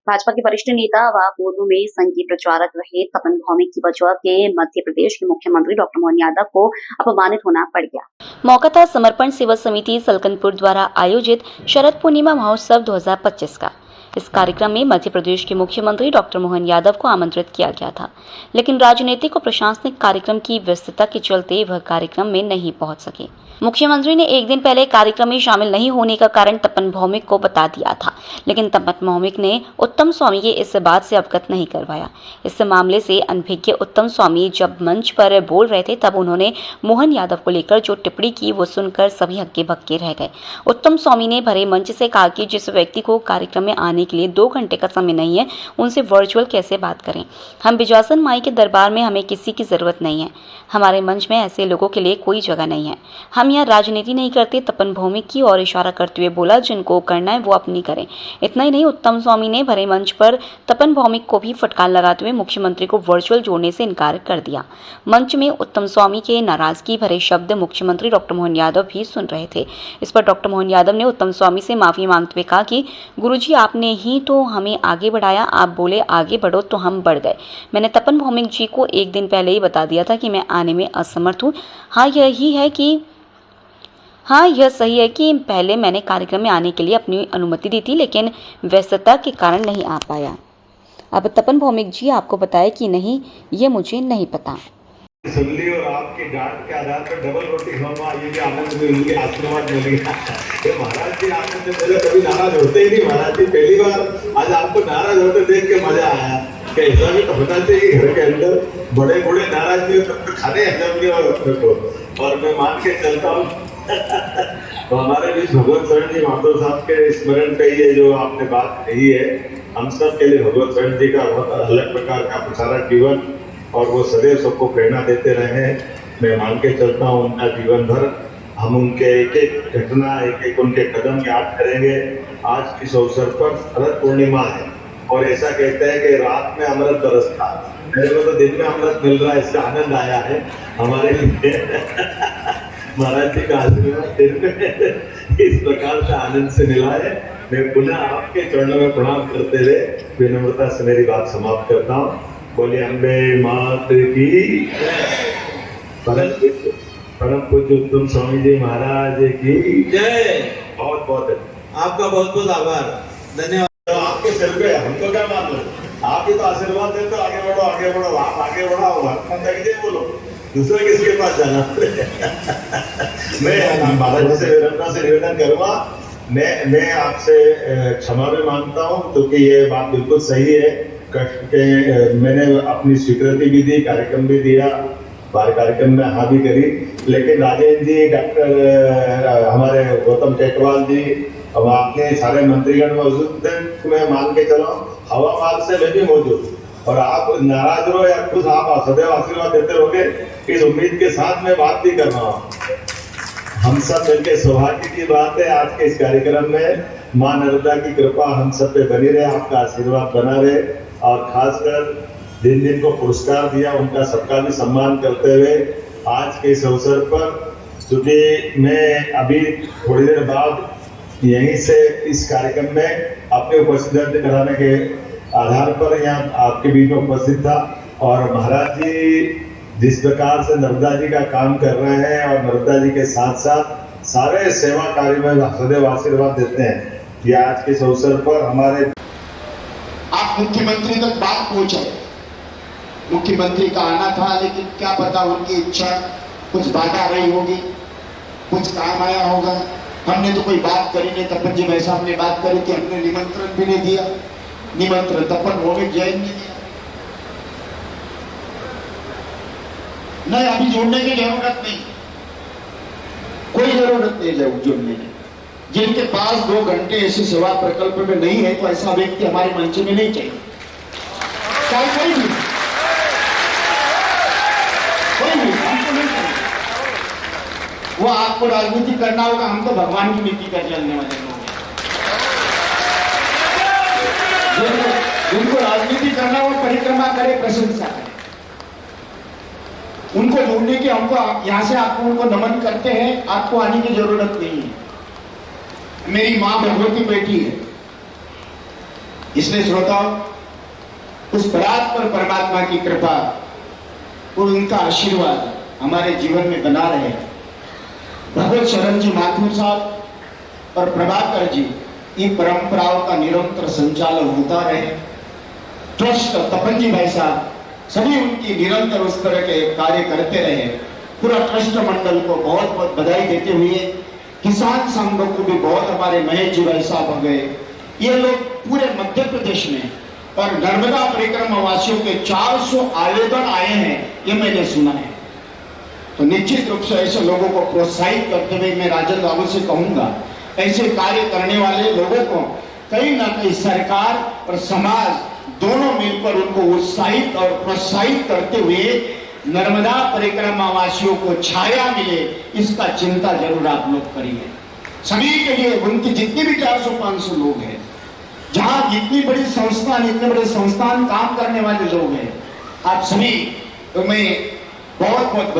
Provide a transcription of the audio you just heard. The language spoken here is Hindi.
भाजपा के वरिष्ठ नेता व पूर्व में संघ के प्रचारक रहे तपन भौमिक की वजह के मध्य प्रदेश के मुख्यमंत्री डॉक्टर मोहन यादव को अपमानित होना पड़ गया। मौका था समर्पण सेवा समिति सलकनपुर द्वारा आयोजित शरद पूर्णिमा महोत्सव 2025 का। इस कार्यक्रम में मध्य प्रदेश के मुख्यमंत्री डॉक्टर मोहन यादव को आमंत्रित किया गया था, लेकिन राजनीतिक और प्रशासनिक कार्यक्रम की व्यस्तता के चलते वह कार्यक्रम में नहीं पहुंच सके। मुख्यमंत्री ने एक दिन पहले कार्यक्रम में शामिल नहीं होने का कारण तपन भौमिक को बता दिया था, लेकिन तपन भौमिक ने उत्तम स्वामी के इस बात से अवगत नहीं करवाया। इस मामले से अनभिज्ञ उत्तम स्वामी जब मंच पर बोल रहे थे तब उन्होंने मोहन यादव को लेकर जो टिप्पणी की वो सुनकर सभी हक्के बक्के रह गए। उत्तम स्वामी ने भरे मंच से कहा कि जिस व्यक्ति को कार्यक्रम में आने के लिए 2 घंटे का समय नहीं है, उनसे वर्चुअल कैसे बात करें। हम बिजासन माई के दरबार में हमें किसी की जरूरत नहीं है। हमारे मंच में ऐसे लोगों के लिए कोई जगह नहीं है। हम यहाँ राजनीति नहीं करते। तपन भौमिक की और इशारा करते हुए बोला, जिनको करना है वो अपनी करें। इतना ही नहीं, उत्तम स्वामी ने भरे मंच पर तपन भौमिक को भी फटकार लगाते हुए मुख्यमंत्री को वर्चुअल जोड़ने से इनकार कर दिया। मंच में उत्तम स्वामी के नाराजगी भरे शब्द मुख्यमंत्री डॉक्टर मोहन यादव भी सुन रहे थे। इस पर डॉक्टर मोहन यादव ने उत्तम स्वामी से माफी मांगते हुए कहा कि गुरुजी, आपने ही तो हमें आगे बढ़ाया। आप बोले आगे बढ़ो तो हम बढ़ गए। मैंने तपन भौमिक जी को एक दिन पहले ही बता दिया था कि मैं आने में असमर्थ हूँ। यह सही है कि पहले मैंने कार्यक्रम में आने के लिए अपनी अनुमति दी थी, लेकिन व्यस्तता के कारण नहीं आ पाया। अब तपन भौमिक जी आपको बताए कि नहीं, ये मुझे नहीं पता। सुन ली और आपके डांट के आधार पर डबल रोटी खाऊंगा, ये भी आनंद मिलेगी, आशीर्वाद मिलेगा। महाराज जी आपने से पहले कभी नाराज होते ही नहीं। महाराज जी पहली बार आज आपको नाराज होते देख के मजा आया। कि ऐसा भी तो होना चाहिए, घर के अंदर बड़े बूढ़े नाराज भी हो तब तो खाने हजम नहीं हो अपने को। और मैं मान के चलता हूँ तो हमारे बीच भगवत शरण जी माधव साहब के स्मरण पे ये जो आपने बात कही है, हम सब के लिए भगवत शरण जी का बहुत अलग प्रकार का प्रचारक जीवन और वो सदैव सबको प्रेरणा देते रहे। मैं मान के चलता हूँ उनका जीवन भर हम उनके एक एक घटना, एक एक उनके कदम याद करेंगे। आज इस अवसर पर शरद पूर्णिमा है और ऐसा कहते हैं कि रात में अमृत बरसता, मेरे को तो दिन में अमृत मिल रहा है, इसका आनंद आया है हमारे लिए। महाराज जी का आशीर्वाद दिन में इस प्रकार से आनंद से मिला है। मैं पुनः आपके चरणों में प्रणाम करते हुए विनम्रता से मेरी बात समाप्त करता हूँ। बोले अम्बे मात की, परम पूज्य उत्तम स्वामी जी महाराज की जय। बहुत बहुत आपका बहुत बहुत आभार, धन्यवाद। तो आपके सिर पे हमको क्या मालूम, आप ही तो आशीर्वाद देते हो, आगे बढ़ो आगे बढ़ो। आप आगे बढ़ो, बोलो दूसरे किसके पास जाना। मैं महाराज से विनम्रता से निवेदन करूंगा, मैं आपसे क्षमा भी मांगता हूं, क्योंकि ये बात बिल्कुल सही है। कष्ट के मैंने अपनी स्वीकृति भी दी, कार्यक्रम भी दिया, कार्यक्रम में हाँ भी करी, लेकिन राजेंद्र जी, डॉक्टर हमारे गौतम टेटवाल जी, अब आपने सारे मंत्रीगण मौजूद थे। मैं मान के चलो हवा माल से मैं भी मौजूद, और आप नाराज रहो या खुद आप सदैव आशीर्वाद देते रहोगे, इस उम्मीद के साथ मैं बात भी कर रहा हूँ। हम सब मिलकर सौभाग्य की बात है आज के इस कार्यक्रम में मां नर्मदा की कृपा हम सब पे बनी रहे, आपका आशीर्वाद बना रहे, और खासकर जिन को पुरस्कार दिया उनका सबका भी सम्मान करते हुए आज के इस अवसर पर, क्योंकि मैं अभी थोड़ी देर बाद यहीं से इस कार्यक्रम में अपने उपस्थित दर्ज कराने के आधार पर यहाँ आपके बीच में उपस्थित था। और महाराज जी जिस प्रकार से नर्मदा जी का काम कर रहे हैं और नर्मदा जी के साथ साथ सारे सेवा कार्य में सदैव आशीर्वाद देते हैं, ये आज के इस अवसर पर हमारे आप मुख्यमंत्री तक बात पहुंचे। मुख्यमंत्री का आना था, लेकिन क्या पता उनकी इच्छा कुछ बाधा रही होगी, कुछ काम आया होगा। हमने तो कोई बात करी नहीं। तपन जी भाई साहब ने बात करी कि हमने निमंत्रण भी नहीं दिया। निमंत्रण तपन भौमिक जैन ने दिया। नहीं, अभी जोड़ने की जरूरत नहीं, कोई जरूरत नहीं जोड़ने की। जिनके पास 2 घंटे ऐसी सेवा प्रकल्प में नहीं है, तो ऐसा व्यक्ति हमारे मंच में नहीं चाहिए। कोई भी हमको नहीं चाहिए। वो आपको राजनीति करना होगा, हम तो भगवान की नीति कर चलने वाले लोग हैं। जिनको राजनीति करना वो परिक्रमा करे, प्रशंसा करे। उनको जोड़ने की हमको यहाँ से आपको उनको नमन करते हैं। आपको आने की जरूरत नहीं है। मेरी माँ भगवती बैठी है, इसलिए श्रोताओं, उस परात्पर परमात्मा की कृपा और उनका आशीर्वाद हमारे जीवन में बना रहे। भगवत शरण जी माथुर साहब और प्रभाकर जी, इन परंपराओं का निरंतर संचालन होता रहे। ट्रस्ट तपन जी भाई साहब सभी उनकी निरंतर उस तरह के कार्य करते रहे। पूरा ट्रस्ट मंडल को बहुत बहुत बधाई देते हुए किसान संघ को भी बहुत, हमारे महेश जी भाई साहब हो गए, ये लोग पूरे मध्य प्रदेश में और नर्मदा परिक्रमा वासियों के 400 आवेदन आए हैं, ये मैंने सुना है। तो निश्चित रूप से ऐसे लोगों को प्रोत्साहित करते हुए मैं राजन बाबू से कहूंगा, ऐसे कार्य करने वाले लोगों को कहीं ना कहीं सरकार और समाज दोनों मिलकर उनको उत्साहित और प्रोत्साहित करते हुए नर्मदा परिक्रमा वासियों को छाया मिले, इसका चिंता जरूर आप लोग करिए। सभी के लिए उनकी जितनी भी 400-500 लोग हैं, जहां जितनी बड़ी संस्थान, इतने बड़े संस्थान काम करने वाले लोग हैं, आप सभी तो मैं बहुत बहुत